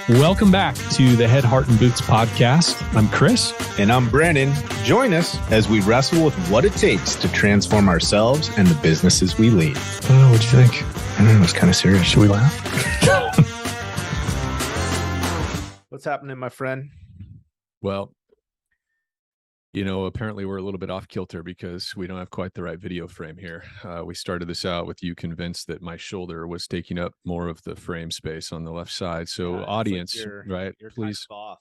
Welcome back to the Head, Heart, and Boots podcast. I'm Chris. And I'm Brandon. Join us as we wrestle with what it takes to transform ourselves and the businesses we lead. Oh, what'd you think? I don't know, it's kind of serious. Should we laugh? What's happening, my friend? Well, apparently we're a little bit off kilter because we don't have quite the right video frame here. We started this out with you convinced that my shoulder was taking up more of the frame space on the left side. So audience, like you're please. kind of off.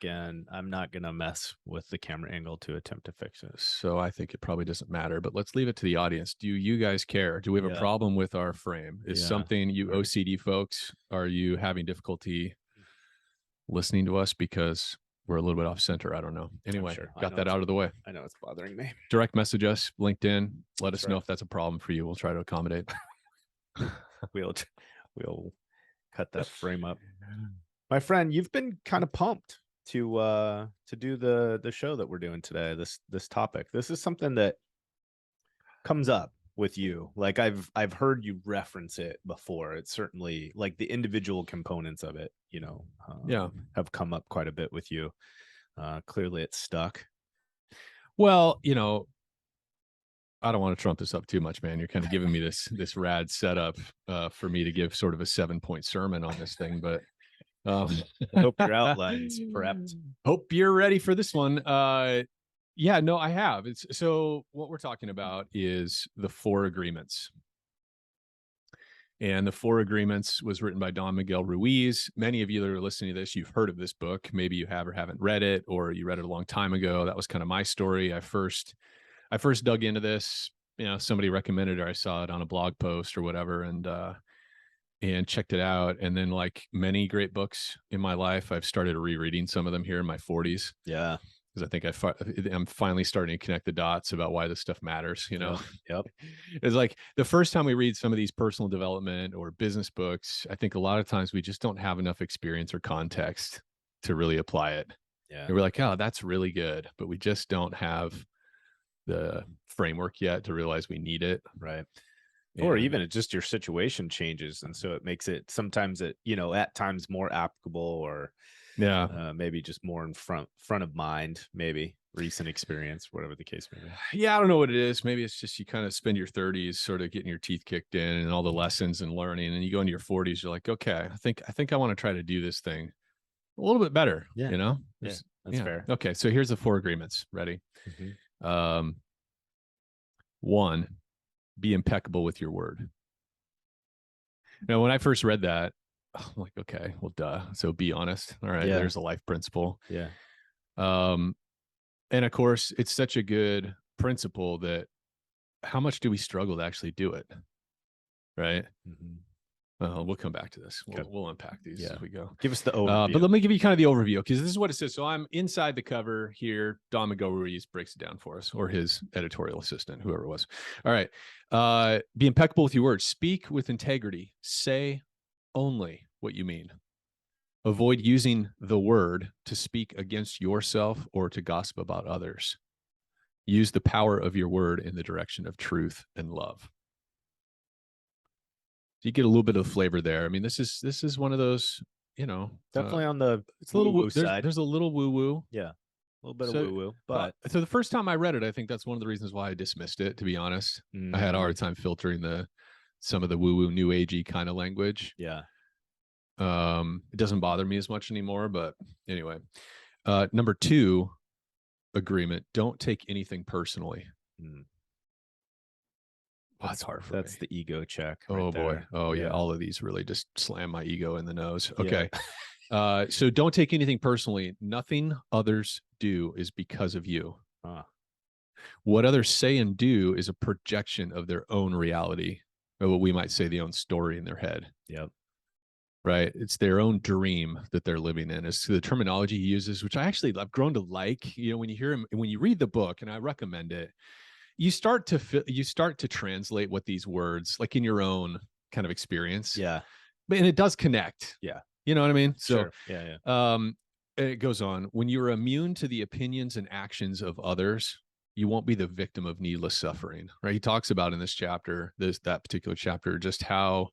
And I'm not going to mess with the camera angle to attempt to fix it. So I think it probably doesn't matter, but let's leave it to the audience. Do you guys care? Do we have a problem with our frame? Is something you OCD folks, are you having difficulty listening to us because we're a little bit off center? I don't know. Anyway, got that out of the way. I know it's bothering me. Direct message us, LinkedIn. Let us know if that's a problem for you. We'll try to accommodate. We'll cut that frame up. My friend, you've been kind of pumped to do the show that we're doing today. This topic. This is something that comes up with you. Like I've heard you reference it before. It's certainly like the individual components of it, have come up quite a bit with you. Clearly it's stuck. Well, I don't want to trump this up too much, man. You're kind of giving me this rad setup for me to give sort of a 7-point sermon on this thing, but I hope your outline's prepped. Hope you're ready for this one. Yeah, no, I have. So what we're talking about is the 4 agreements. And the 4 agreements was written by Don Miguel Ruiz. Many of you that are listening to this, you've heard of this book. Maybe you have or haven't read it, or you read it a long time ago. That was kind of my story. I first dug into this, somebody recommended it, or I saw it on a blog post or whatever, and checked it out. And then, like many great books in my life, I've started rereading some of them here in my 40s. Yeah. Because I think I'm finally starting to connect the dots about why this stuff matters, Yep. It's like the first time we read some of these personal development or business books, I think a lot of times we just don't have enough experience or context to really apply it. Yeah. And we're like, oh, that's really good, but we just don't have the framework yet to realize we need it. Right. Or even it just your situation changes. And so it makes it sometimes at times more applicable, or maybe just more in front of mind, maybe recent experience, whatever the case may be. Yeah, I don't know what it is. Maybe it's just you kind of spend your 30s sort of getting your teeth kicked in and all the lessons and learning, and you go into your 40s, you're like, okay, I think I want to try to do this thing a little bit better. Yeah. That's fair. Okay, so here's the 4 agreements. Ready? Mm-hmm. 1, be impeccable with your word. Now, when I first read that, I'm like, okay, well, duh. So be honest. All right. There's a life principle. Yeah. And of course, it's such a good principle that how much do we struggle to actually do it? Right. Mm-hmm. We'll come back to this. We'll unpack these as we go. Give us the overview. But let me give you kind of the overview, because this is what it says. So I'm inside the cover here. Don Miguel Ruiz breaks it down for us, or his editorial assistant, whoever it was. All right. Be impeccable with your words. Speak with integrity. Say only what you mean. Avoid using the word to speak against yourself or to gossip about others. Use the power of your word in the direction of truth and love. So you get a little bit of flavor there. I mean, this is one of those, definitely on the it's a little woo side. There's a little woo woo. Yeah. A little bit of woo woo. But so the first time I read it, I think that's one of the reasons why I dismissed it, to be honest. I had a hard time filtering some of the woo woo new agey kind of language. Yeah. It doesn't bother me as much anymore, but anyway. Number 2 agreement, don't take anything personally. Well, that's hard for me. That's the ego check. Oh boy. There. Oh yeah. All of these really just slam my ego in the nose. Okay. So don't take anything personally. Nothing others do is because of you. What others say and do is a projection of their own reality, or what we might say the own story in their head. Yep. Right. It's their own dream that they're living in. It's the terminology he uses, which I've grown to like. When you hear him, when you read the book, and I recommend it, you start to translate what these words, like in your own kind of experience. Yeah. And it does connect. Yeah. You know what I mean? So, sure. Yeah. It goes on. When you're immune to the opinions and actions of others, you won't be the victim of needless suffering, right? He talks about in this chapter, that particular chapter, just how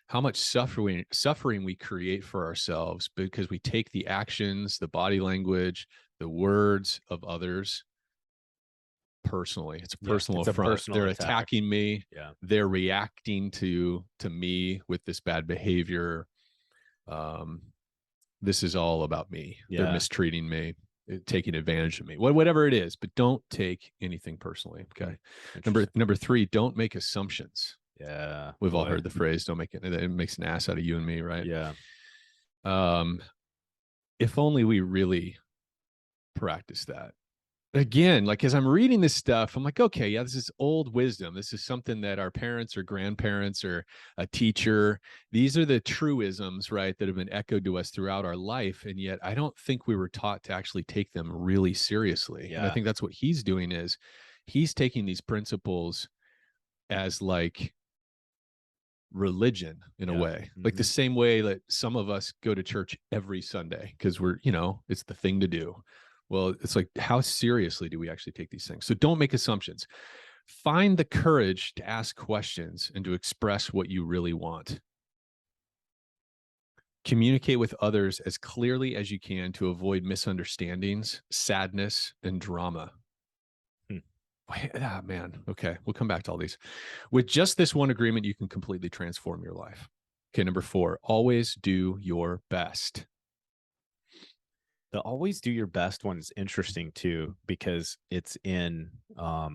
how much suffering we create for ourselves because we take the actions, the body language, the words of others personally. It's a personal it's a affront. personal They're attack. attacking me. Yeah. They're reacting to me with this bad behavior. This is all about me. They're mistreating me, taking advantage of me, whatever it is, but don't take anything personally. Okay. Number 3, don't make assumptions. Yeah. We've all heard the phrase, don't make it makes an ass out of you and me, right? Yeah. If only we really practice that. Again, like as I'm reading this stuff, I'm like, okay, yeah, this is old wisdom. This is something that our parents or grandparents or a teacher, these are the truisms, right, that have been echoed to us throughout our life. And yet I don't think we were taught to actually take them really seriously. Yeah. And I think that's what he's doing is he's taking these principles as like religion in a way, like the same way that some of us go to church every Sunday because we're, it's the thing to do. Well, it's like, how seriously do we actually take these things? So don't make assumptions. Find the courage to ask questions and to express what you really want. Communicate with others as clearly as you can to avoid misunderstandings, sadness, and drama. Man. Okay. We'll come back to all these. With just this one agreement, you can completely transform your life. Okay. Number 4, always do your best. The always do your best one is interesting too, because it's in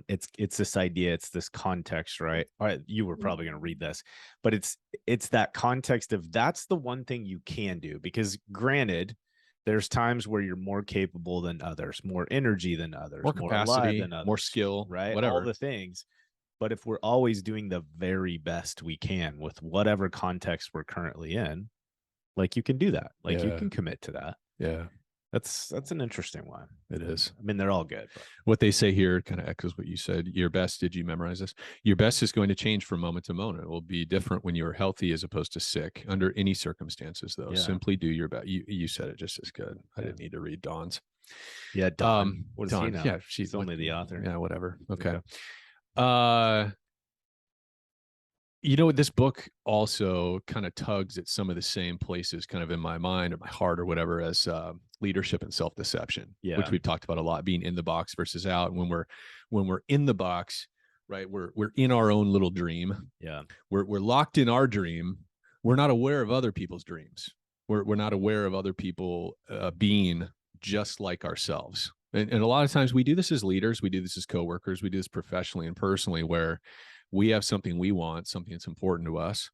it's this idea, it's this context, right? All right, you were probably going to read this, but it's that context of that's the one thing you can do, because granted, there's times where you're more capable than others, more energy than others, more capacity, alive than others, more skill, right? Whatever. All the things. But if we're always doing the very best we can with whatever context we're currently in, like you can do that. Like you can commit to that. Yeah. That's an interesting one. It is. I mean, they're all good. But. What they say here kind of echoes what you said. Your best, did you memorize this? Your best is going to change from moment to moment. It will be different when you are healthy as opposed to sick under any circumstances, though. Simply do your best. You said it just as good. I didn't need to read Dawn's. Yeah, Dawn. What does he know? Yeah, she's only the author. Yeah, whatever. Okay. This book also kind of tugs at some of the same places kind of in my mind or my heart or whatever as leadership and self-deception, which we've talked about a lot, being in the box versus out. And when we're in the box, right, we're in our own little dream. Yeah. We're locked in our dream. We're not aware of other people's dreams. We're not aware of other people being just like ourselves. And a lot of times we do this as leaders, we do this as coworkers, we do this professionally and personally, where we have something we want, something that's important to us,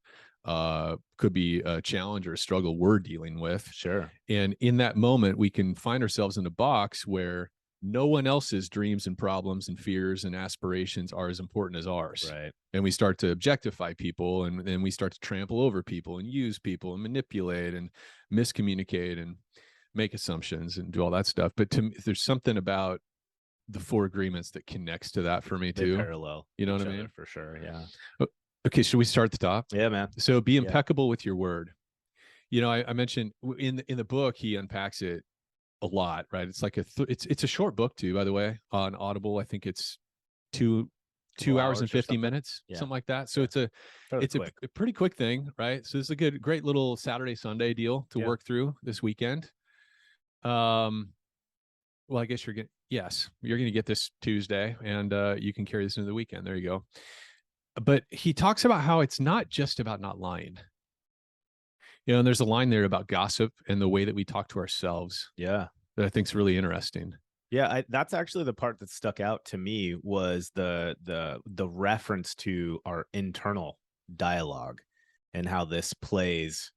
could be a challenge or a struggle we're dealing with. Sure. And in that moment, we can find ourselves in a box where no one else's dreams and problems and fears and aspirations are as important as ours. Right. And we start to objectify people, and then we start to trample over people and use people and manipulate and miscommunicate and make assumptions and do all that stuff. But to me, there's something about the 4 agreements that connects to that for me too. They parallel. You know what I mean? For sure. Yeah. Okay. Should we start at the top? Yeah, man. So be impeccable with your word. I mentioned in the book, he unpacks it a lot, right? It's like it's a short book too, by the way, on Audible. I think it's 2 hours and 50 minutes, something like that. So it's a pretty quick thing, right? So it's a great little Saturday, Sunday deal to work through this weekend. Well, I guess you're going to get this Tuesday, and you can carry this into the weekend. There you go. But he talks about how it's not just about not lying. And there's a line there about gossip and the way that we talk to ourselves. Yeah. That I think is really interesting. Yeah, that's actually the part that stuck out to me, was the reference to our internal dialogue and how this plays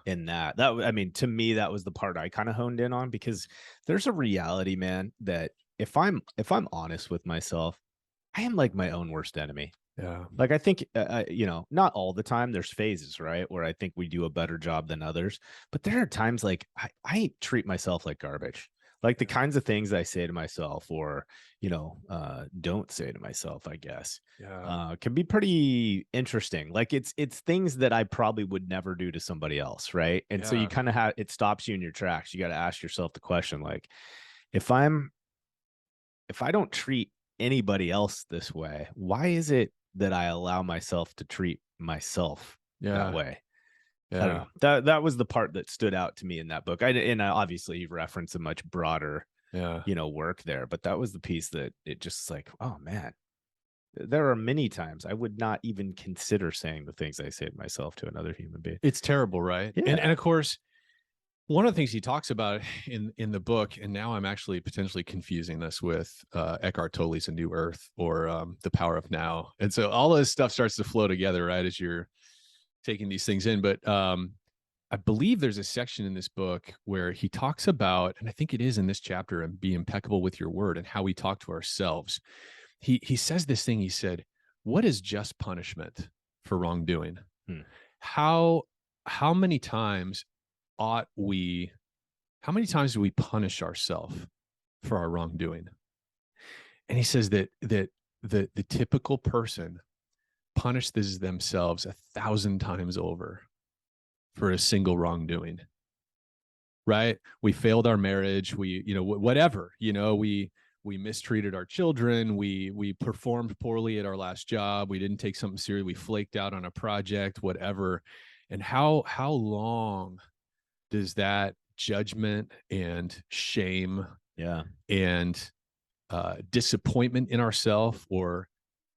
in that. I mean, to me, that was the part I kind of honed in on, because there's a reality, man, that if I'm honest with myself, I am like my own worst enemy. Yeah. Like, I think, not all the time. There's phases, right, where I think we do a better job than others. But there are times like I treat myself like garbage. Like the kinds of things I say to myself, or, don't say to myself, I guess, can be pretty interesting. Like it's things that I probably would never do to somebody else. Right. And so you kind of it stops you in your tracks. You got to ask yourself the question, like, if I don't treat anybody else this way, why is it that I allow myself to treat myself that way? I don't know. That was the part that stood out to me in that book. I obviously you reference a much broader, work there, but that was the piece that it just like, oh man, there are many times I would not even consider saying the things I say to myself to another human being. It's terrible, right? Yeah. And of course, one of the things he talks about in the book, and now I'm actually potentially confusing this with Eckhart Tolle's A New Earth or The Power of Now. And so all this stuff starts to flow together, right, as you're taking these things in. But I believe there's a section in this book where he talks about, and I think it is in this chapter, and Be Impeccable with Your Word, and how we talk to ourselves. He says this thing, he said, what is just punishment for wrongdoing? How many times do we punish ourselves for our wrongdoing? And he says that the typical person punishes themselves 1,000 times over for a single wrongdoing, right? We failed our marriage. We, whatever, we mistreated our children. We performed poorly at our last job. We didn't take something serious. We flaked out on a project, whatever. And how long does that judgment and shame and disappointment in ourselves or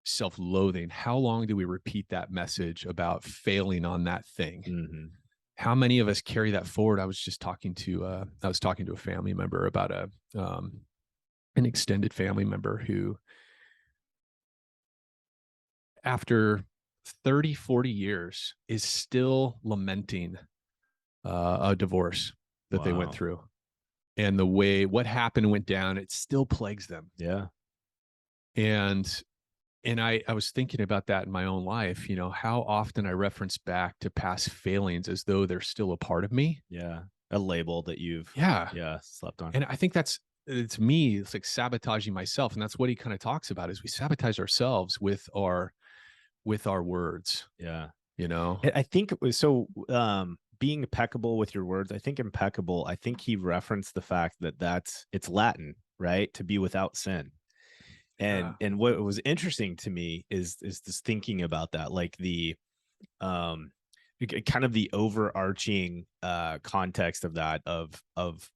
self-loathing, how long do we repeat that message about failing on that thing? How many of us carry that forward? I was talking to a family member about an extended family member who, after 30, 40 years, is still lamenting a divorce that they went through, and the way what happened went down. It still plagues them. Yeah. And I was thinking about that in my own life, how often I reference back to past failings as though they're still a part of me. Yeah. A label that you've slept on. And I think it's me. It's like sabotaging myself. And that's what he kind of talks about, is we sabotage ourselves with our words. Yeah. I think it was so, being impeccable with your words. I think impeccable. I think he referenced the fact that it's Latin, right? To be without sin. And what was interesting to me is this thinking about that, like the kind of the overarching context of that of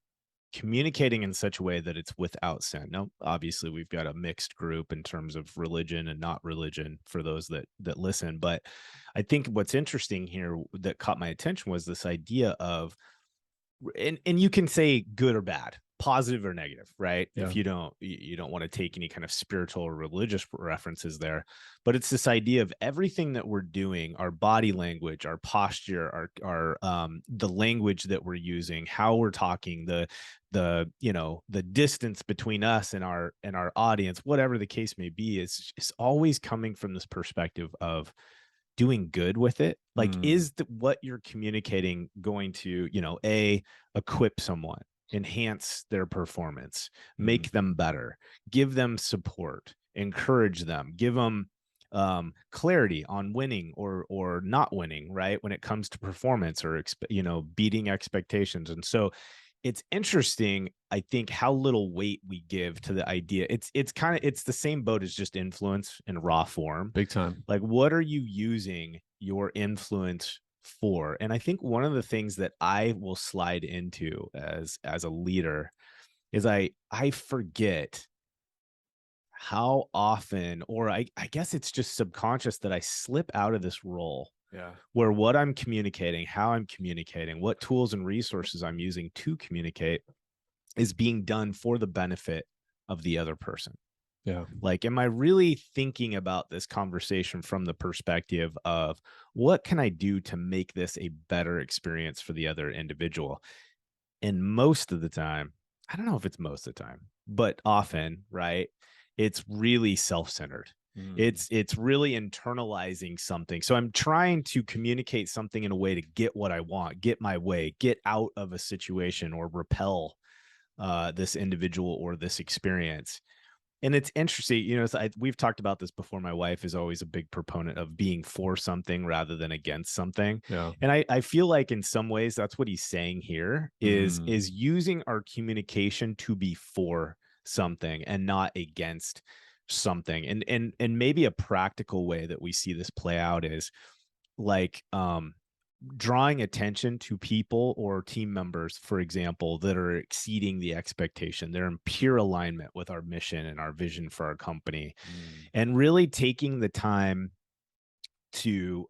communicating in such a way that it's without sin. Now, obviously, we've got a mixed group in terms of religion and not religion for those that listen. But I think what's interesting here that caught my attention was this idea of, and you can say good or bad, positive or negative, right? Yeah. If you don't want to take any kind of spiritual or religious references there, but it's this idea of everything that we're doing, our body language, our posture, our the language that we're using, how we're talking, the distance between us and our audience, whatever the case may be, is always coming from this perspective of doing good with it. Like, is what you're communicating going to, equip someone, enhance their performance, make them better, give them support, encourage them, give them clarity on winning or not winning, right? When it comes to performance or, beating expectations. And so it's interesting, I think, how little weight we give to the idea. It's the same boat as just influence in raw form. Big time. Like, what are you using your influence for? And I think one of the things that I will slide into as a leader is I forget how often, or I guess it's just subconscious, that I slip out of this role. Yeah. Where what I'm communicating, how I'm communicating, what tools and resources I'm using to communicate is being done for the benefit of the other person. Yeah. Like, am I really thinking about this conversation from the perspective of what can I do to make this a better experience for the other individual? And most of the time, I don't know if it's most of the time, but often, right, it's really self-centered. It's really internalizing something. So I'm trying to communicate something in a way to get what I want, get my way, get out of a situation, or repel this individual or this experience. And it's interesting, we've talked about this before. My wife is always a big proponent of being for something rather than against something. Yeah. And I feel like in some ways that's what he's saying here is using our communication to be for something and not against something. And maybe a practical way that we see this play out is like, drawing attention to people or team members, for example, that are exceeding the expectation. They're in pure alignment with our mission and our vision for our company, and really taking the time to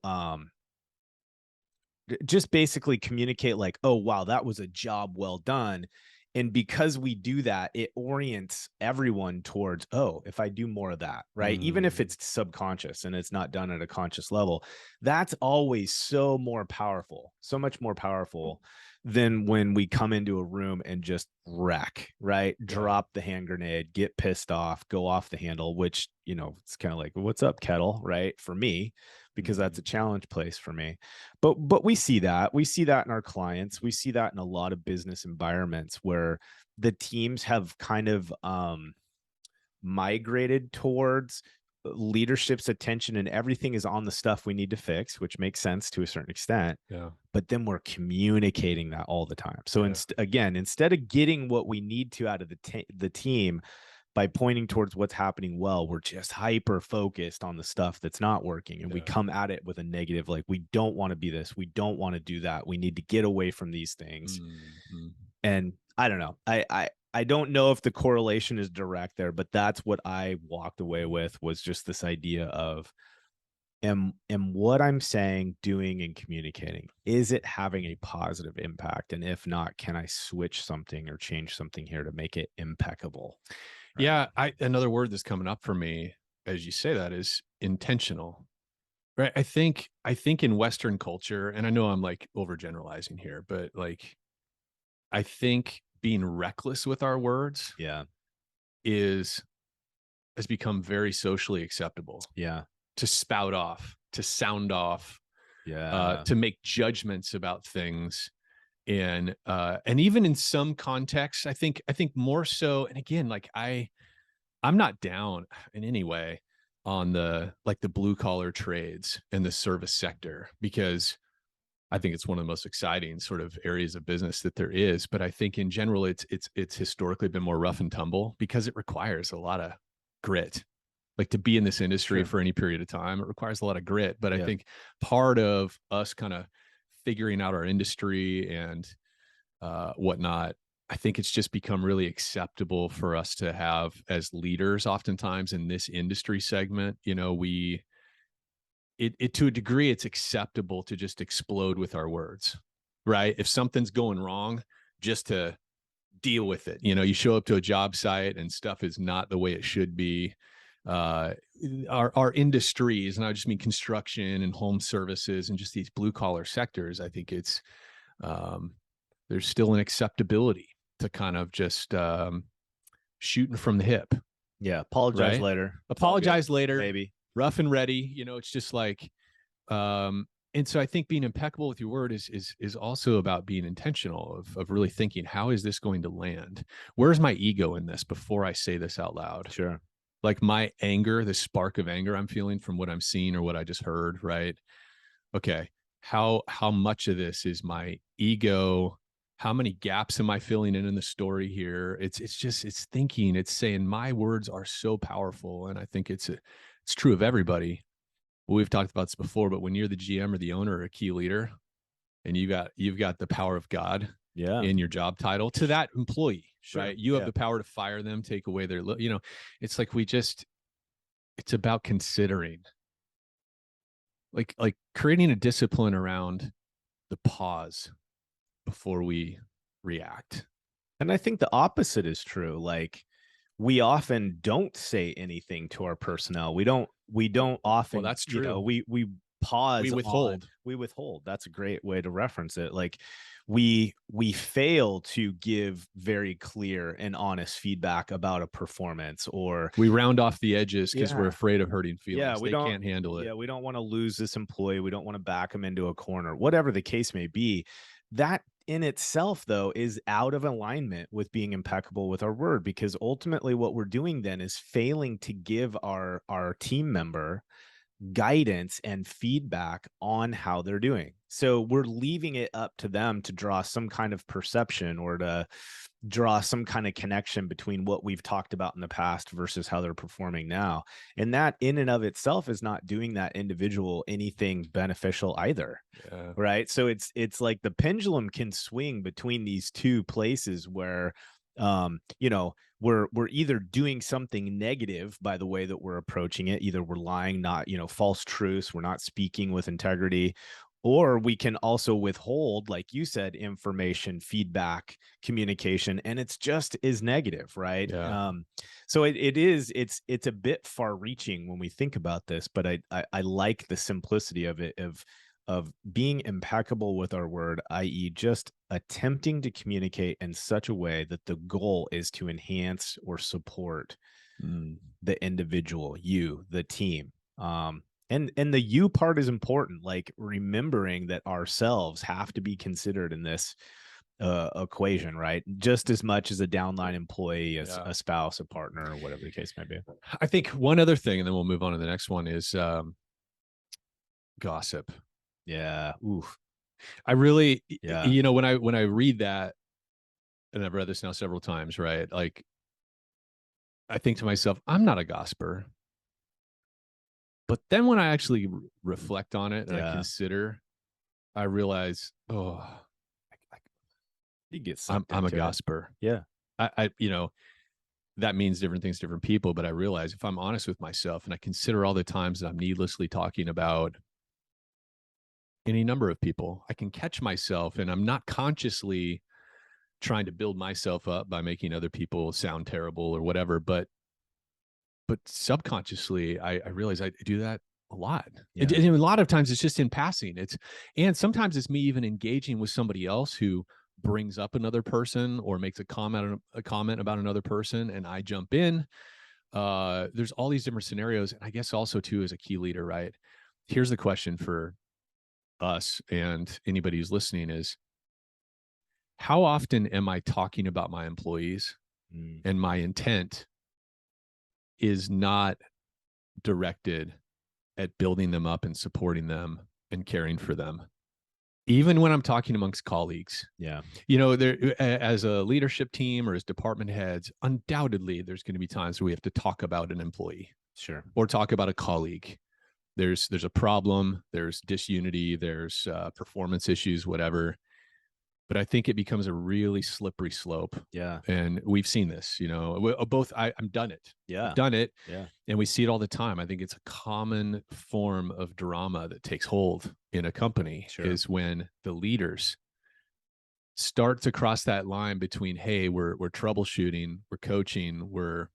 just basically communicate like, oh, wow, that was a job well done. And because we do that, it orients everyone towards, oh, if I do more of that, right? Even if it's subconscious and it's not done at a conscious level, that's always so more powerful, so much more powerful than when we come into a room and just wreck, right? Drop the hand grenade, get pissed off, go off the handle, which, you know, it's kind of like, what's up, kettle, right? For me, because that's a challenge place for me. But we see that. We see that in our clients. We see that in a lot of business environments where the teams have kind of migrated towards leadership's attention, and everything is on the stuff we need to fix, which makes sense to a certain extent. But then we're communicating that all the time. So again, instead of getting what we need to out of the team by pointing towards what's happening well, we're just hyper focused on the stuff that's not working. And we come at it with a negative, like, we don't want to be this. We don't want to do that. We need to get away from these things. And I don't know. I don't know if the correlation is direct there, but that's what I walked away with, was just this idea of, am what I'm saying, doing, and communicating, is it having a positive impact? And if not, can I switch something or change something here to make it impeccable? Right. Yeah. Another word that's coming up for me as you say that is intentional, right? I think in Western culture, and I know I'm like overgeneralizing here, but like, I think being reckless with our words has become very socially acceptable. To spout off, to sound off, to make judgments about things. And even in some contexts, I think more so. And again, like I'm not down in any way on the blue collar trades and the service sector, because I think it's one of the most exciting sort of areas of business that there is. But I think in general, it's historically been more rough and tumble because it requires a lot of grit. Like, to be in this industry for any period of time, it requires a lot of grit. But I think part of us kind of figuring out our industry and whatnot, I think it's just become really acceptable for us to have as leaders, oftentimes in this industry segment, you know, it to a degree, it's acceptable to just explode with our words, right? If something's going wrong, just to deal with it. You know, you show up to a job site and stuff is not the way it should be. Our industries, and I just mean construction and home services and just these blue collar sectors, I think it's there's still an acceptability to kind of just shooting from the hip. Apologize later. Apologize later. Maybe. Rough and ready. You know, it's just like, and so I think being impeccable with your word is also about being intentional of really thinking, how is this going to land? Where's my ego in this before I say this out loud? Like my anger, the spark of anger I'm feeling from what I'm seeing or what I just heard, right? Okay. How much of this is my ego? How many gaps am I filling in the story here? It's thinking, it's saying my words are so powerful. And I think it's true of everybody. Well, we've talked about this before, but when you're the GM or the owner or a key leader and you've got the power of God in your job title to that employee, right? You have the power to fire them, take away their, you know, it's like it's about considering, like creating a discipline around the pause before we react. And I think the opposite is true. Like, we often don't say anything to our personnel. We don't often. Well, that's true. You know, we pause. We withhold. That's a great way to reference it. Like, we fail to give very clear and honest feedback about a performance, or we round off the edges because we're afraid of hurting feelings. They can't handle it. We don't want to lose this employee. We don't want to back them into a corner, whatever the case may be. That in itself, though, is out of alignment with being impeccable with our word, because ultimately what we're doing then is failing to give our team member guidance and feedback on how they're doing. So we're leaving it up to them to draw some kind of perception or to draw some kind of connection between what we've talked about in the past versus how they're performing now. And that in and of itself is not doing that individual anything beneficial either. Yeah. Right. So it's like the pendulum can swing between these two places where we're either doing something negative by the way that we're approaching it. Either we're lying, not, false truths, we're not speaking with integrity, or we can also withhold, like you said, information, feedback, communication, and it's just as negative, right? Yeah. So it's a bit far reaching when we think about this, but I like the simplicity of it, of being impeccable with our word, i.e., just attempting to communicate in such a way that the goal is to enhance or support the individual, you, the team. And the you part is important, like remembering that ourselves have to be considered in this equation, right? Just as much as a downline employee, as a spouse, a partner, or whatever the case may be. I think one other thing, and then we'll move on to the next one, is gossip. Yeah. Oof. I really, Yeah. when I read that, and I've read this now several times, right? Like, I think to myself, I'm not a gossiper. But then when I actually reflect on it and I consider, I realize, You get I'm a gossiper. Yeah. I that means different things to different people, but I realize if I'm honest with myself and I consider all the times that I'm needlessly talking about any number of people, I can catch myself, and I'm not consciously trying to build myself up by making other people sound terrible or whatever, but subconsciously I realize I do that a lot. Yeah. And a lot of times it's just in passing. And sometimes it's me even engaging with somebody else who brings up another person or makes a comment about another person, and I jump in. There's all these different scenarios. And I guess also too, as a key leader, right? Here's the question for us and anybody who's listening is, how often am I talking about my employees and my intent is not directed at building them up and supporting them and caring for them, even when I'm talking amongst colleagues? Yeah. There, as a leadership team or as department heads, undoubtedly there's going to be times where we have to talk about an employee, Sure, or talk about a colleague. There's a problem, there's disunity, there's performance issues, whatever. But I think it becomes a really slippery slope. Yeah. And we've seen this, both. I'm done it. Yeah. I've done it. Yeah. And we see it all the time. I think it's a common form of drama that takes hold in a company. Sure. Is when the leaders start to cross that line between, hey, we're troubleshooting, we're coaching, we're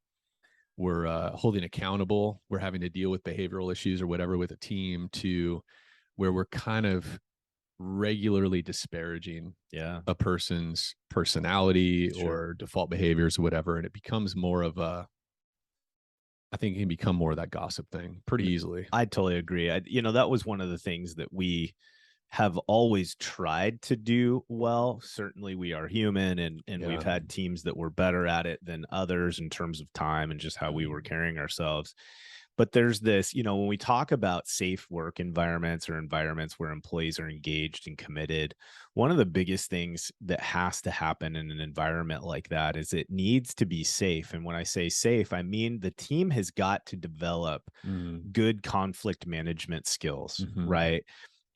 holding accountable, we're having to deal with behavioral issues or whatever with a team, to where we're kind of regularly disparaging a person's personality or default behaviors or whatever. And it becomes more of I think it can become more of that gossip thing pretty easily. I totally agree. That was one of the things that we have always tried to do well. Certainly we are human, and we've had teams that were better at it than others in terms of time and just how we were carrying ourselves. But there's this, when we talk about safe work environments or environments where employees are engaged and committed, one of the biggest things that has to happen in an environment like that is it needs to be safe. And when I say safe, I mean the team has got to develop good conflict management skills, right?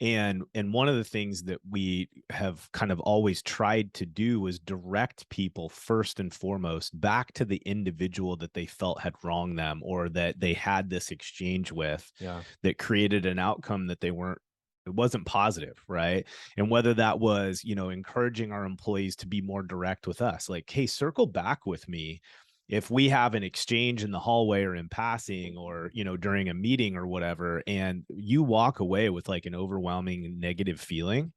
And one of the things that we have kind of always tried to do was direct people first and foremost back to the individual that they felt had wronged them, or that they had this exchange with that created an outcome that it wasn't positive, right? And whether that was, encouraging our employees to be more direct with us, like, hey, circle back with me if we have an exchange in the hallway or in passing, or, during a meeting or whatever, and you walk away with like an overwhelming negative feeling,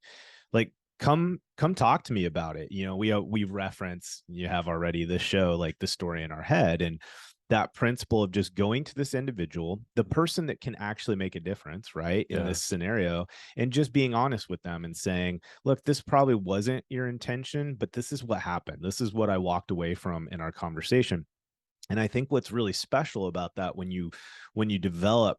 like, come talk to me about it. We reference, you have already this show, like the story in our head, and that principle of just going to this individual, the person that can actually make a difference, right, in this scenario, and just being honest with them and saying, look, this probably wasn't your intention, but this is what happened. This is what I walked away from in our conversation. And I think what's really special about that, when you develop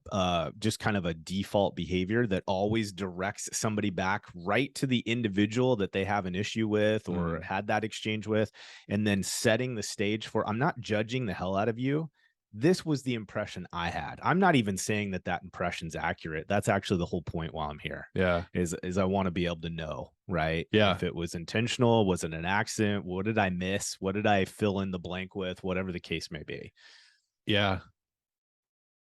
just kind of a default behavior that always directs somebody back right to the individual that they have an issue with or had that exchange with, and then setting the stage for, I'm not judging the hell out of you. This was the impression I had. I'm not even saying that that impression's accurate. That's actually the whole point while I'm here. Yeah. Is I want to be able to know, right? Yeah. If it was intentional, was it an accident? What did I miss? What did I fill in the blank with? Whatever the case may be. Yeah.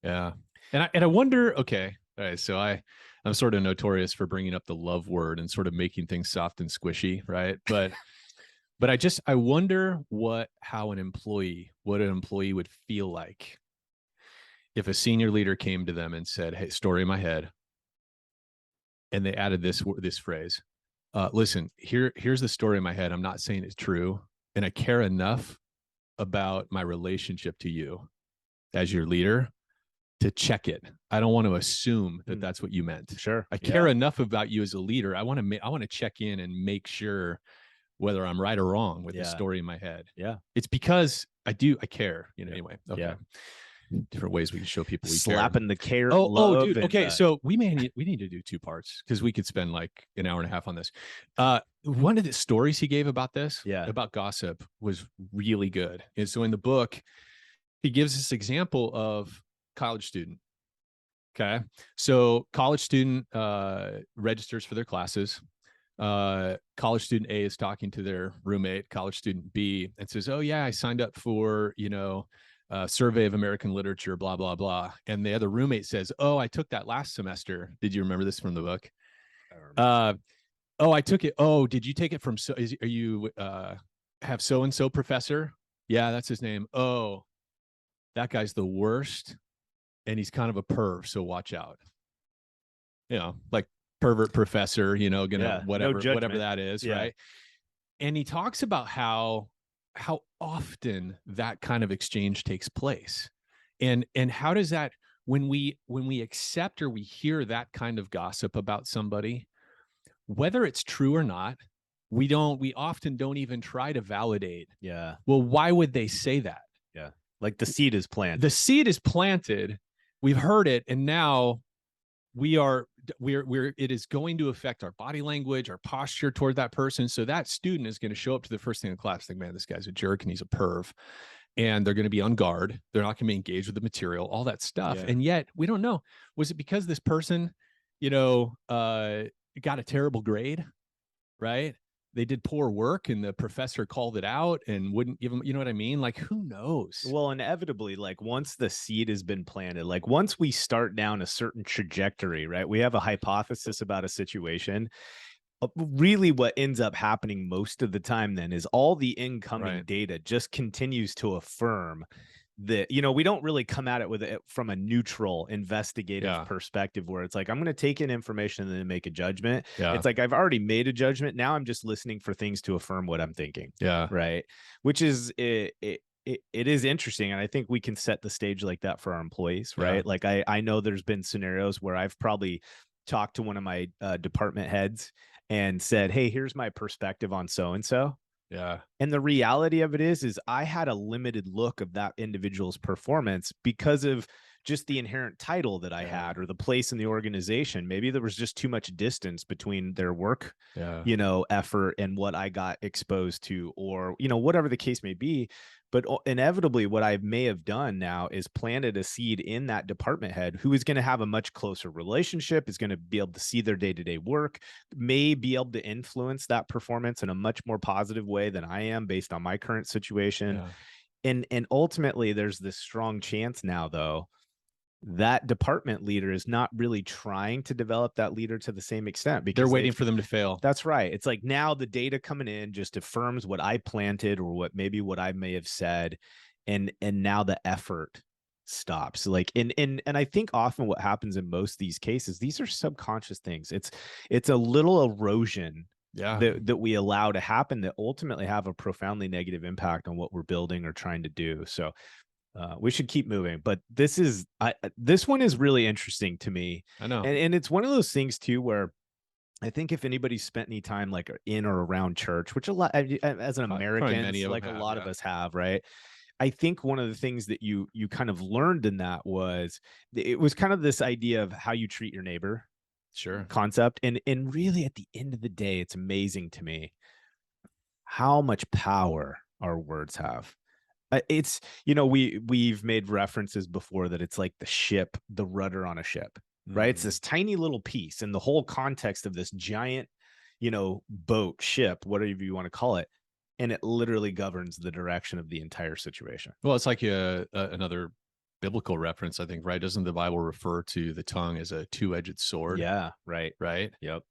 Yeah. And I wonder, okay. All right. So I'm sort of notorious for bringing up the love word and sort of making things soft and squishy. Right. But I wonder what an employee would feel like if a senior leader came to them and said, "Hey, story in my head," and they added this phrase, "Listen, here's the story in my head. I'm not saying it's true, and I care enough about my relationship to you as your leader to check it. I don't want to assume that that's what you meant. Sure. I care enough about you as a leader. I want to check in and make sure whether I'm right or wrong with the story in my head. Yeah. It's because I care, anyway. Okay. Yeah. Different ways we can show people we slapping care. the care. Oh, dude. Okay. So we need to do 2 parts because we could spend like an hour and a half on this. One of the stories he gave about this, about gossip, was really good. And so in the book, he gives this example of college student. Okay. So college student registers for their classes. College student A is talking to their roommate, college student B, and says, "Oh yeah, I signed up for, Survey of American Literature, blah, blah, blah." And the other roommate says, "Oh, I took that last semester." Did you remember this from the book? "Oh, I took it. Oh, did you take it from, are you, have so-and-so professor?" "Yeah, that's his name." "Oh, that guy's the worst. And he's kind of a perv. So watch out." Like pervert professor, whatever that is. Right. And he talks about how often that kind of exchange takes place. And how does that, when we accept or we hear that kind of gossip about somebody, whether it's true or not, we often don't even try to validate. Yeah. Well, why would they say that? Yeah. Like the seed is planted. The seed is planted. We've heard it. And now it is going to affect our body language, our posture toward that person. So that student is going to show up to the first thing in class, think, "Man, this guy's a jerk and he's a perv." And they're going to be on guard. They're not going to be engaged with the material, all that stuff. Yeah. And yet we don't know. Was it because this person, got a terrible grade, right? They did poor work and the professor called it out and wouldn't give them, you know what I mean? Like, who knows? Well, inevitably, like once the seed has been planted, like once we start down a certain trajectory, right? We have a hypothesis about a situation. Really what ends up happening most of the time then is all the incoming data just continues to affirm that, we don't really come at it with it from a neutral investigative perspective where it's like, I'm going to take in information and then make a judgment. It's like, I've already made a judgment. Now I'm just listening for things to affirm what I'm thinking. Right. Which is, it is interesting. And I think we can set the stage like that for our employees, right? Like I know there's been scenarios where I've probably talked to one of my department heads and said, "Hey, here's my perspective on so-and-so." Yeah. And the reality of it is I had a limited look of that individual's performance because of just the inherent title that I had or the place in the organization. Maybe there was just too much distance between their work, effort and what I got exposed to, or, whatever the case may be. But inevitably, what I may have done now is planted a seed in that department head who is going to have a much closer relationship, is going to be able to see their day-to-day work, may be able to influence that performance in a much more positive way than I am based on my current situation. And ultimately, there's this strong chance now, though, that department leader is not really trying to develop that leader to the same extent because they're waiting for them to fail. That's right. It's like now the data coming in just affirms what I planted or what I may have said. And now the effort stops. Like, and I think often what happens in most of these cases, these are subconscious things. It's a little erosion that we allow to happen that ultimately have a profoundly negative impact on what we're building or trying to do. So we should keep moving, but this one is really interesting to me. I know. And it's one of those things too, where I think if anybody's spent any time like in or around church, which a lot as an American, like a lot of us have, right? I think one of the things that you kind of learned in that was it was kind of this idea of how you treat your neighbor Sure. concept. And really at the end of the day, it's amazing to me how much power our words have. It's, we've made references before that it's like the rudder on a ship, right? It's this tiny little piece in the whole context of this giant, boat, ship, whatever you want to call it. And it literally governs the direction of the entire situation. Well, it's like another biblical reference, I think, right? Doesn't the Bible refer to the tongue as a two-edged sword? Yeah, right. Right. Yep.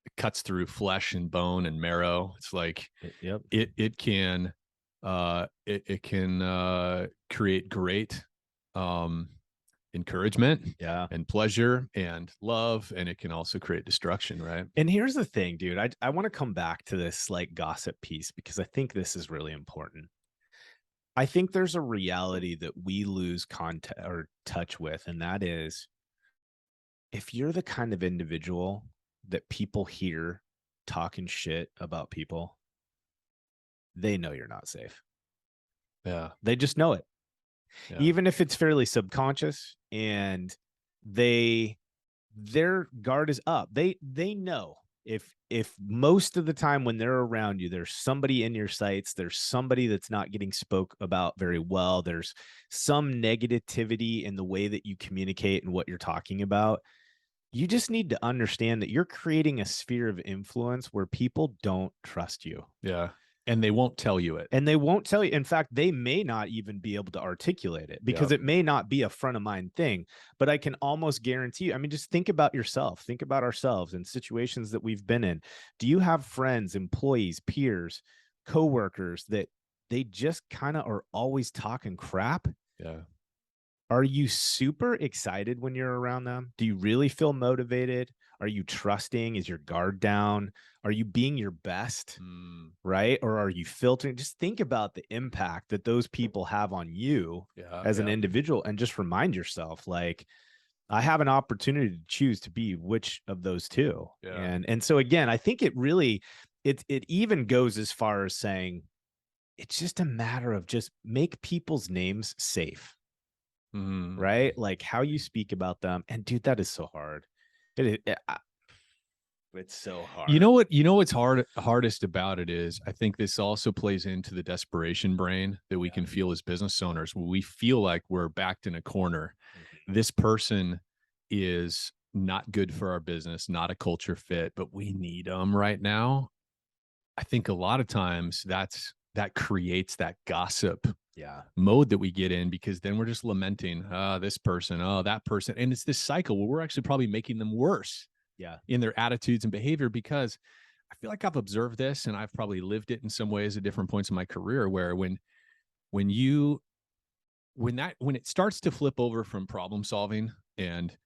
It cuts through flesh and bone and marrow. It's like Yep. It can create great encouragement, and pleasure and love, and it can also create destruction, right? And here's the thing, dude. I want to come back to this like gossip piece because I think this is really important. I think there's a reality that we lose contact or touch with, and that is if you're the kind of individual that people hear talking shit about people, they know you're not safe. Yeah. They just know it. Yeah. Even if it's fairly subconscious and their guard is up. They know if most of the time when they're around you, there's somebody in your sights, there's somebody that's not getting spoke about very well, there's some negativity in the way that you communicate and what you're talking about. You just need to understand that you're creating a sphere of influence where people don't trust you. Yeah. And they won't tell you it. And they won't tell you. In fact, they may not even be able to articulate it because it may not be a front of mind thing. But I can almost guarantee you, I mean, just think about yourself. Think about ourselves in situations that we've been in. Do you have friends, employees, peers, coworkers that they just kind of are always talking crap? Yeah. Are you super excited when you're around them? Do you really feel motivated? Are you trusting? Is your guard down? Are you being your best? Right? Or are you filtering? Just think about the impact that those people have on you as an individual, and just remind yourself, like, I have an opportunity to choose to be which of those two. And so again, I think it really, it even goes as far as saying, it's just a matter of just make people's names safe. Right? Like how you speak about them. And dude, that is so hard. It's so hard. You know what's hardest about it is, I think this also plays into the desperation brain that we can feel as business owners. We feel like we're backed in a corner. This person is not good for our business, not a culture fit, but we need them right now. I think a lot of times that creates that gossip mode that we get in, because then we're just lamenting, this person, that person. And it's this cycle where we're actually probably making them worse in their attitudes and behavior, because I feel like I've observed this, and I've probably lived it in some ways at different points in my career, where when it starts to flip over from problem solving and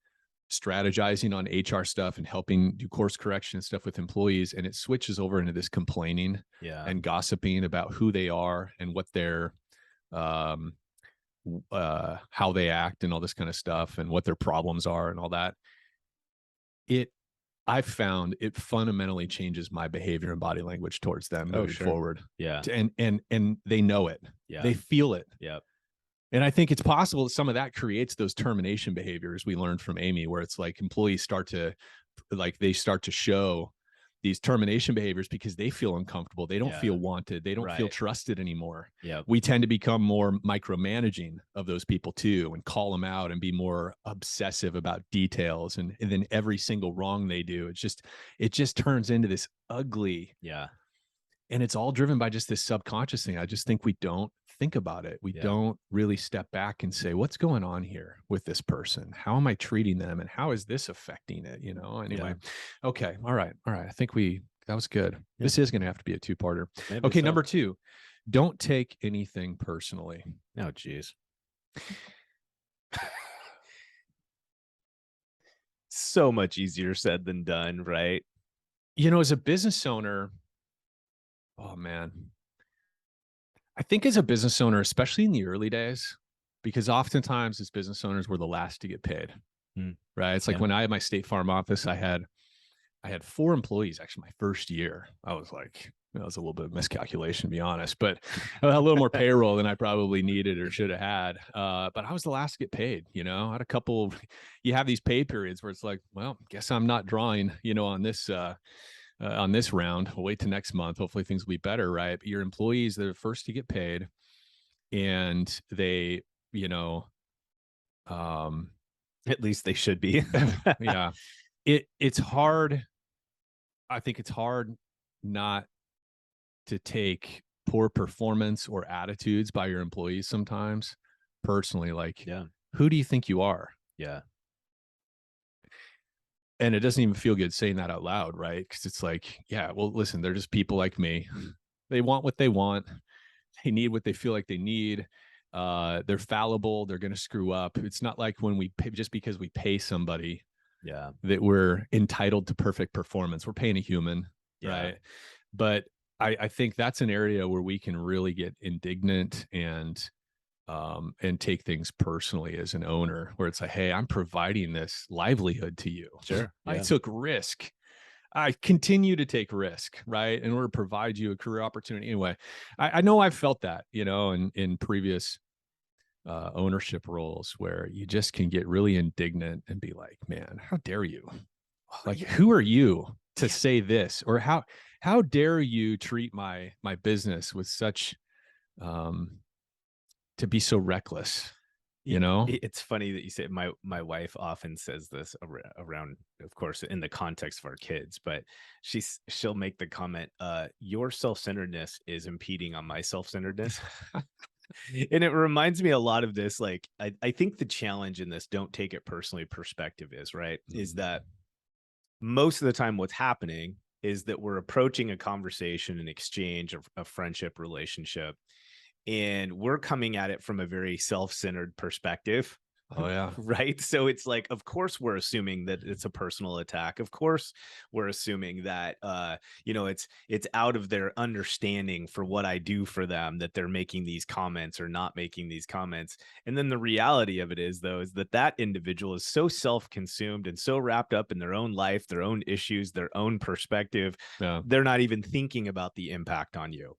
strategizing on HR stuff and helping do course correction and stuff with employees, and it switches over into this complaining and gossiping about who they are and what their how they act and all this kind of stuff and what their problems are and all that, I've found it fundamentally changes my behavior and body language towards them moving forward. And they know it. They feel it. And I think it's possible that some of that creates those termination behaviors we learned from Amy, where it's like employees start to show these termination behaviors because they feel uncomfortable. They don't feel wanted. They don't feel trusted anymore. We tend to become more micromanaging of those people too, and call them out and be more obsessive about details. And then every single wrong they do, it just turns into this ugly. And it's all driven by just this subconscious thing. I just think we don't think about it. We don't really step back and say, what's going on here with this person? How am I treating them? And how is this affecting it? Anyway. Okay. All right. I think that was good. This is going to have to be a two-parter. Okay. So. Number 2, don't take anything personally. Oh, geez. So much easier said than done, right? As a business owner, oh man, I think as a business owner, especially in the early days, because oftentimes as business owners, we're the last to get paid, right? It's like when I had my State Farm office, I had 4 employees. Actually, my first year, I was like, That was a little bit of miscalculation, to be honest, but a little more payroll than I probably needed or should have had. But I was the last to get paid. I had a couple. You have these pay periods where it's like, well, guess I'm not drawing. On this round. We'll wait till next month. Hopefully things will be better, right? But your employees, they're the first to get paid, and they, at least they should be. yeah, it's hard. I think it's hard not to take poor performance or attitudes by your employees sometimes personally. Like, who do you think you are? Yeah. And it doesn't even feel good saying that out loud, right? Because it's like, yeah, well, listen, they're just people like me. They want what they want. They need what they feel like they need. They're fallible. They're going to screw up. It's not like when we pay, just because we pay somebody, that we're entitled to perfect performance. We're paying a human, right? But I think that's an area where we can really get indignant and take things personally as an owner, where it's like, hey, I'm providing this livelihood to you. Sure. I took risk. I continue to take risk, right? In order to provide you a career opportunity. Anyway, I know I've felt that, in previous ownership roles, where you just can get really indignant and be like, man, how dare you? Like, who are you to say this? Or how dare you treat my business with such, to be so reckless, It's funny that you say, my wife often says this around, of course, in the context of our kids, but she'll make the comment, your self-centeredness is impeding on my self-centeredness. And it reminds me a lot of this. Like, I think the challenge in this don't take it personally perspective is that most of the time what's happening is that we're approaching a conversation, an exchange of a friendship relationship, and we're coming at it from a very self-centered perspective. Oh yeah. Right. So it's like, of course, we're assuming that it's a personal attack. Of course, we're assuming that, it's out of their understanding for what I do for them, that they're making these comments or not making these comments. And then the reality of it is, though, is that individual is so self-consumed and so wrapped up in their own life, their own issues, their own perspective. Yeah. They're not even thinking about the impact on you.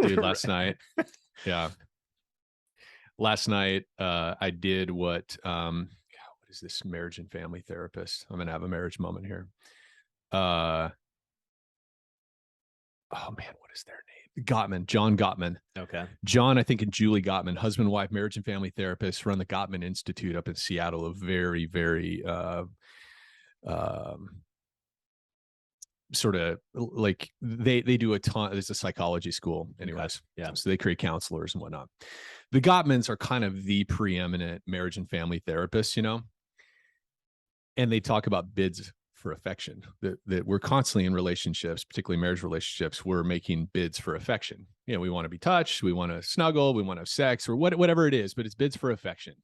Dude, last night. Yeah. Last night, I did what is this marriage and family therapist? I'm going to have a marriage moment here. Oh man, what is their name? Gottman, John Gottman. Okay. John, I think, and Julie Gottman, husband, wife, marriage and family therapists, run the Gottman Institute up in Seattle, a very, very, sort of like they do a ton. It's a psychology school anyways. Okay. Yeah. So they create counselors and whatnot. The Gottmans are kind of the preeminent marriage and family therapists, and they talk about bids for affection, that we're constantly in relationships, particularly marriage relationships. We're making bids for affection. We want to be touched. We want to snuggle. We want to have sex, or whatever it is, but it's bids for affection,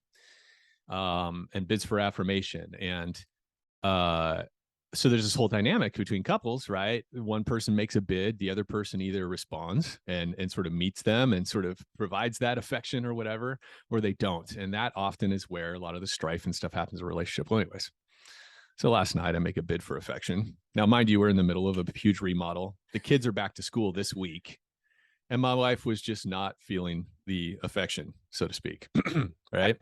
and bids for affirmation. And, so there's this whole dynamic between couples, right? One person makes a bid, the other person either responds and sort of meets them and sort of provides that affection or whatever, or they don't. And that often is where a lot of the strife and stuff happens in a relationship. Well, anyways, so last night I make a bid for affection. Now, mind you, we're in the middle of a huge remodel. The kids are back to school this week, and my wife was just not feeling the affection, so to speak, right?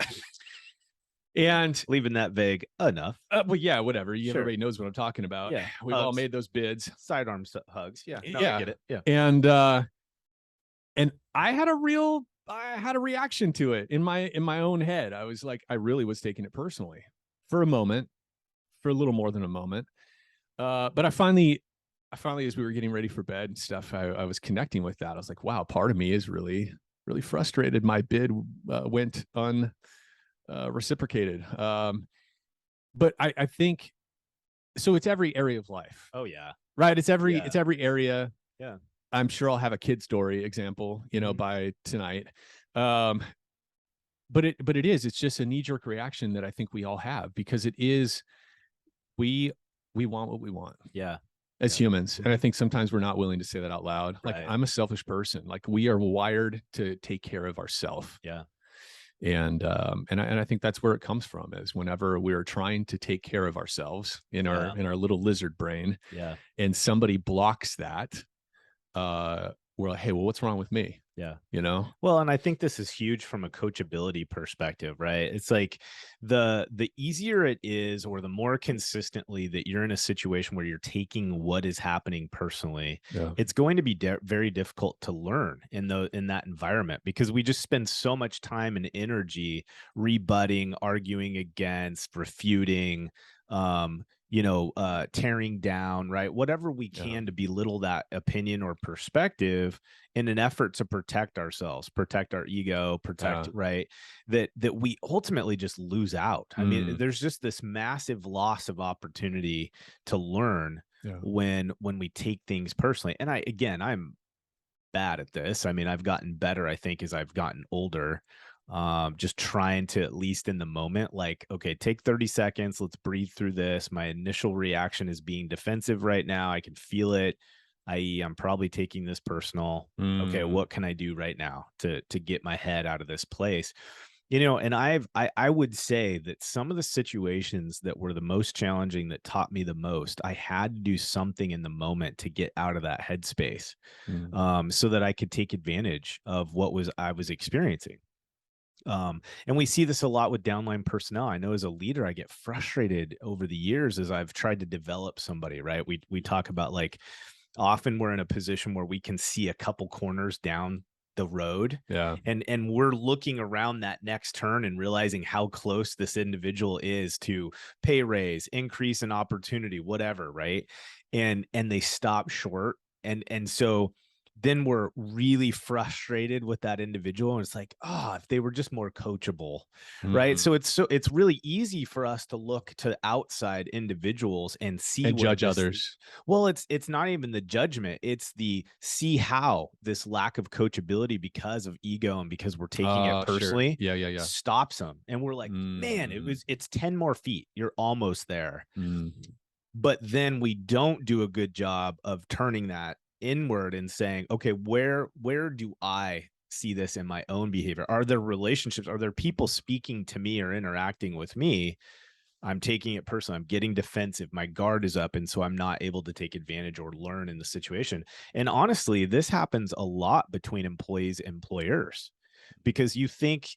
And leaving that vague enough. Well, yeah, whatever. Everybody knows what I'm talking about. Yeah, we've all made those bids. Sidearm hugs. Yeah, no, I get it. Yeah, and I had a reaction to it in my own head. I was like, I really was taking it personally for a moment, for a little more than a moment. But I finally, as we were getting ready for bed and stuff, I was connecting with that. I was like, wow, part of me is really, really frustrated. My bid went reciprocated. But I think so. It's every area of life. Oh yeah. Right. It's every area. Yeah. I'm sure I'll have a kid story example, by tonight. But it's just a knee-jerk reaction that I think we all have, because it is, we want what we want. Yeah. As humans. And I think sometimes we're not willing to say that out loud. Like, I'm a selfish person. Like, we are wired to take care of ourselves. Yeah. And I think that's where it comes from, is whenever we're trying to take care of ourselves in our little lizard brain, and somebody blocks that, we're like, hey, well, what's wrong with me? Yeah. You know? Well, and I think this is huge from a coachability perspective, right? It's like the easier it is, or the more consistently that you're in a situation where you're taking what is happening personally, it's going to be very difficult to learn in that environment, because we just spend so much time and energy rebutting, arguing against, refuting, tearing down, right? Whatever we can to belittle that opinion or perspective in an effort to protect ourselves, protect our ego, protect, right? That we ultimately just lose out. I mean, there's just this massive loss of opportunity to learn when we take things personally. And I'm bad at this. I mean, I've gotten better, I think, as I've gotten older. Just trying to, at least in the moment, like, okay, take 30 seconds, let's breathe through this. My initial reaction is being defensive right now. I can feel it, i.e., I'm probably taking this personal. Okay, what can I do right now to get my head out of this place? And I would say that some of the situations that were the most challenging, that taught me the most, I had to do something in the moment to get out of that headspace, so that I could take advantage of what I was experiencing. And we see this a lot with downline personnel. I know as a leader, I get frustrated over the years as I've tried to develop somebody, right? We talk about, like, often we're in a position where we can see a couple corners down the road, and we're looking around that next turn and realizing how close this individual is to pay raise, increase in opportunity, whatever, right? And they stop short, and so then we're really frustrated with that individual, and it's like, if they were just more coachable, right? So it's really easy for us to look to outside individuals and see and judge others. Well, it's not even the judgment, it's the see how this lack of coachability, because of ego and because we're taking it personally, stops them. And we're like, man, it's 10 more feet, you're almost there. But then we don't do a good job of turning that inward and saying, okay, where do I see this in my own behavior? Are there relationships? Are there people speaking to me or interacting with me? I'm taking it personally. I'm getting defensive. My guard is up. And so I'm not able to take advantage or learn in the situation. And honestly, this happens a lot between employees and employers, because you think,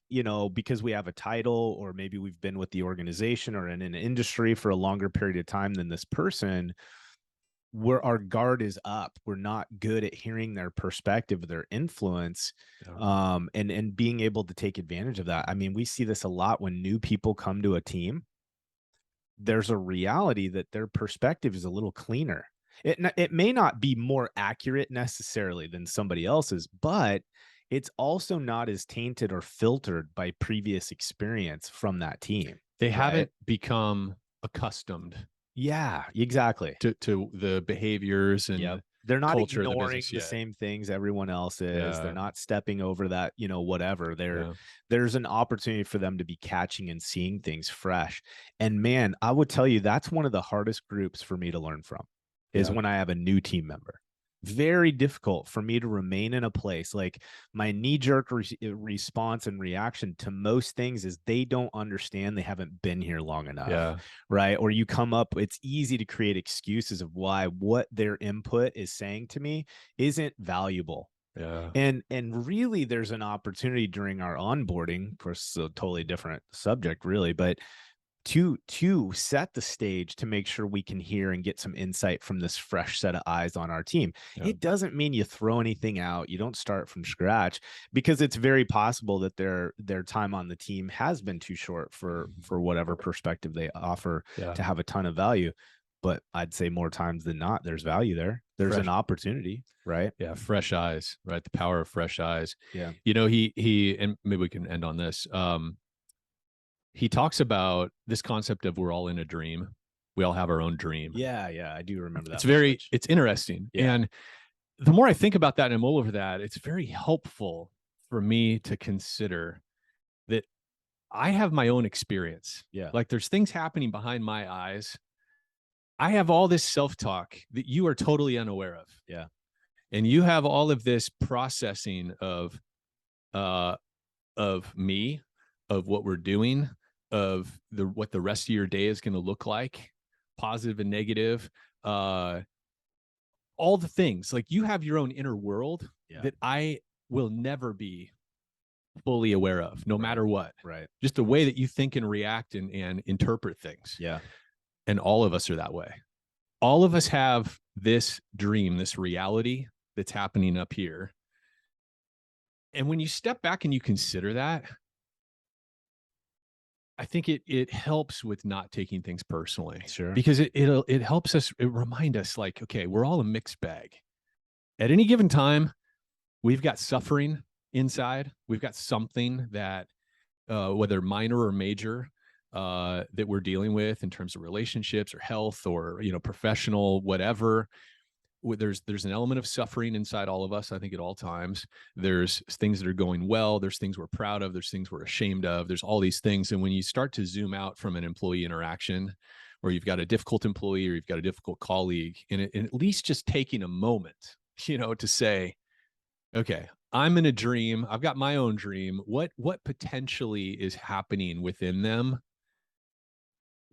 because we have a title, or maybe we've been with the organization or in an industry for a longer period of time than this person, where our guard is up. We're not good at hearing their perspective, their influence, and being able to take advantage of that. I mean, we see this a lot when new people come to a team. There's a reality that their perspective is a little cleaner. It may not be more accurate necessarily than somebody else's, but it's also not as tainted or filtered by previous experience from that team. They haven't become accustomed. Yeah, exactly. To the behaviors and they're not culture ignoring the same things everyone else is. They're not stepping over that, whatever. There's an opportunity for them to be catching and seeing things fresh. And man, I would tell you, that's one of the hardest groups for me to learn from, is when I have a new team member. Very difficult for me to remain in a place. Like, my knee-jerk response and reaction to most things is they don't understand, they haven't been here long enough, right? Or you come up, it's easy to create excuses of why what their input is saying to me isn't valuable. And really, there's an opportunity during our onboarding, of course, it's a totally different subject really, but to set the stage to make sure we can hear and get some insight from this fresh set of eyes on our team. It doesn't mean you throw anything out. You don't start from scratch, because it's very possible that their time on the team has been too short for whatever perspective they offer to have a ton of value. But I'd say more times than not, there's value there. There's an opportunity, right? Yeah. Fresh eyes, right? The power of fresh eyes. Yeah. He, and maybe we can end on this. He talks about this concept of we're all in a dream. We all have our own dream. Yeah. I do remember that. It's interesting. Yeah. And the more I think about that and I'm all over that, it's very helpful for me to consider that I have my own experience. Yeah. Like, there's things happening behind my eyes. I have all this self-talk that you are totally unaware of. Yeah. And you have all of this processing of me, of what we're doing, of what the rest of your day is going to look like, positive and negative, all the things. Like, you have your own inner world Yeah. that I will never be fully aware of, no matter what. Right. Just the way that you think and react and interpret things. Yeah. And all of us are that way. All of us have this dream, this reality that's happening up here. And when you step back and you consider that, I think it helps with not taking things personally. Sure. Because it helps us, it remind us, like, okay, we're all a mixed bag. At any given time, we've got suffering inside. We've got something that, whether minor or major, that we're dealing with in terms of relationships or health or, professional, whatever. There's an element of suffering inside all of us, I think, at all times. There's things that are going well. There's things we're proud of. There's things we're ashamed of. There's all these things. And when you start to zoom out from an employee interaction, or you've got a difficult employee or you've got a difficult colleague, and at least just taking a moment, to say, okay, I'm in a dream. I've got my own dream. What potentially is happening within them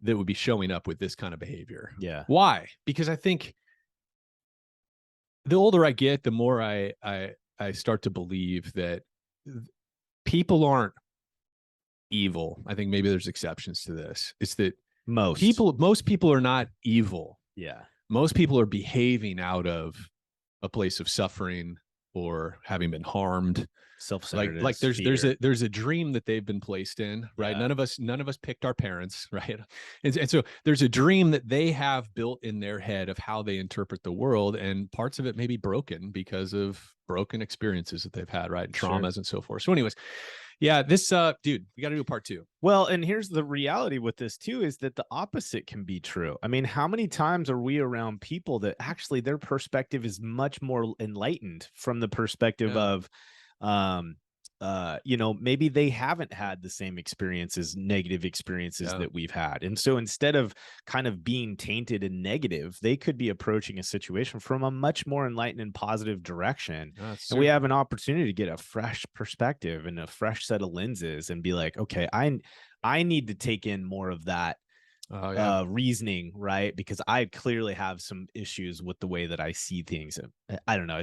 that would be showing up with this kind of behavior? Yeah. Why? Because I think the older I get, the more I start to believe that people aren't evil. I think maybe there's exceptions to this. It's that most people are not evil. Yeah. Most people are behaving out of a place of suffering or having been harmed. Self-centeredness, like there's a dream that they've been placed in, right? Yeah. None of us picked our parents, right? And so there's a dream that they have built in their head of how they interpret the world, and parts of it may be broken because of broken experiences that they've had, right? And traumas and so forth. So anyways, yeah, this dude, we got to do a part 2. Well, and here's the reality with this too, is that the opposite can be true. I mean, how many times are we around people that actually their perspective is much more enlightened from the perspective of, maybe they haven't had the same negative experiences that we've had. And so instead of kind of being tainted and negative, they could be approaching a situation from a much more enlightened and positive direction. And we have an opportunity to get a fresh perspective and a fresh set of lenses and be like, okay, I need to take in more of that reasoning, right? Because I clearly have some issues with the way that I see things. I don't know.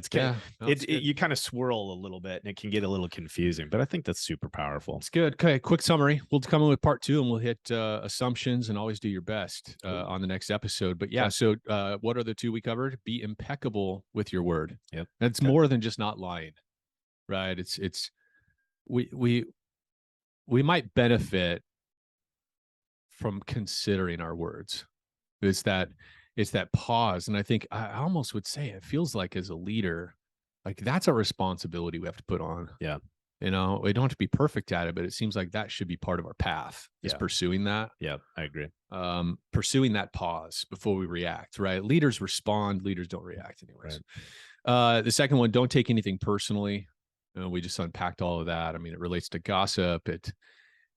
You kind of swirl a little bit and it can get a little confusing, but I think that's super powerful. It's good. Okay. Quick summary. We'll come in with part 2 and we'll hit assumptions and always do your best on the next episode. But yeah, so what are the 2 we covered? Be impeccable with your word. Yep. That's more than just not lying, right? We might benefit from considering our words. It's that pause. And I think I almost would say it feels like, as a leader, like that's a responsibility we have to put on. Yeah. We don't have to be perfect at it, but it seems like that should be part of our path, is pursuing that. Yeah, I agree. Pursuing that pause before we react, right? Leaders respond, leaders don't react anyways. Right. The second one, don't take anything personally. We just unpacked all of that. I mean, it relates to gossip.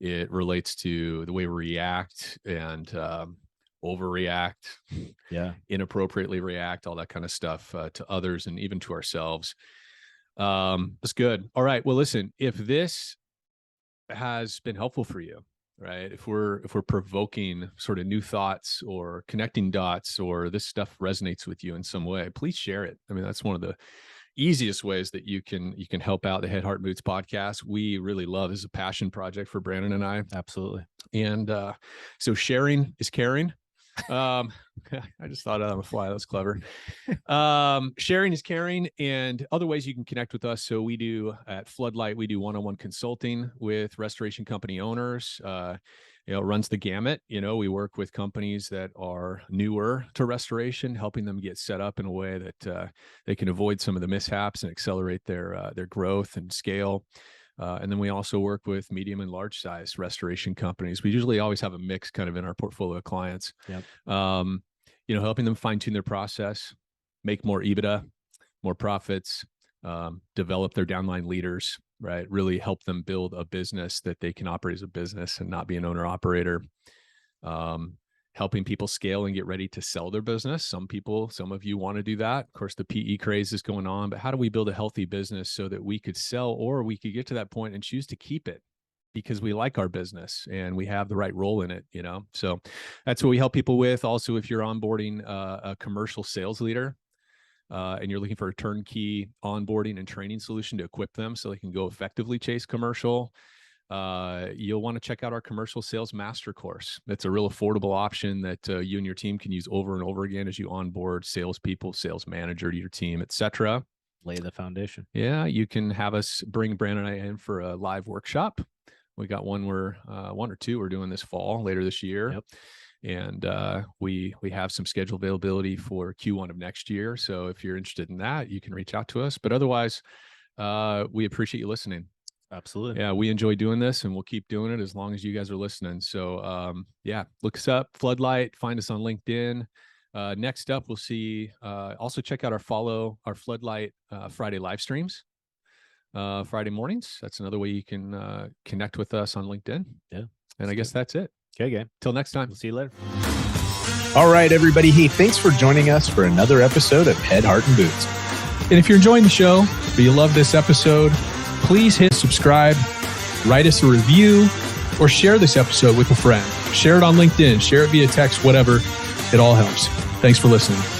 It relates to the way we react and overreact, inappropriately react, all that kind of stuff to others and even to ourselves. That's good. All right. Well, listen, if this has been helpful for you, right? If we're provoking sort of new thoughts or connecting dots, or this stuff resonates with you in some way, please share it. I mean, that's one of the easiest ways that you can help out the Head, Heart, Boots podcast. We really love, this is a passion project for Brandon and I. Absolutely. And so sharing is caring. I just thought of that on the fly. That was clever. Sharing is caring, and other ways you can connect with us. So we do at Floodlight, we do one-on-one consulting with restoration company owners. It runs the gamut. We work with companies that are newer to restoration, helping them get set up in a way that they can avoid some of the mishaps and accelerate their growth and scale. And then we also work with medium and large size restoration companies. We usually always have a mix kind of in our portfolio of clients. Yep. Helping them fine tune their process, make more EBITDA, more profits, develop their downline leaders, right? Really help them build a business that they can operate as a business and not be an owner operator. Helping people scale and get ready to sell their business. Some of you want to do that. Of course, the PE craze is going on, but how do we build a healthy business so that we could sell, or we could get to that point and choose to keep it because we like our business and we have the right role in it, So that's what we help people with. Also, if you're onboarding a commercial sales leader, and you're looking for a turnkey onboarding and training solution to equip them so they can go effectively chase commercial, you'll want to check out our commercial sales master course. It's a real affordable option that you and your team can use over and over again as you onboard salespeople, sales manager to your team, etc. Lay the foundation. Yeah, you can have us bring Brandon and I in for a live workshop. We got one or two we're doing this fall, later this year. Yep. And we have some schedule availability for Q1 of next year. So if you're interested in that, you can reach out to us. But otherwise, we appreciate you listening. Absolutely. Yeah, we enjoy doing this, and we'll keep doing it as long as you guys are listening. So yeah, look us up, Floodlight, find us on LinkedIn. Next up, we'll see, also check out our Floodlight Friday live streams, Friday mornings. That's another way you can connect with us on LinkedIn. Yeah. And I guess that's it. Okay, gang. Till next time. We'll see you later. All right, everybody. Hey, thanks for joining us for another episode of Head, Heart, and Boots. And if you're enjoying the show, or you love this episode, please hit subscribe, write us a review, or share this episode with a friend. Share it on LinkedIn, share it via text, whatever. It all helps. Thanks for listening.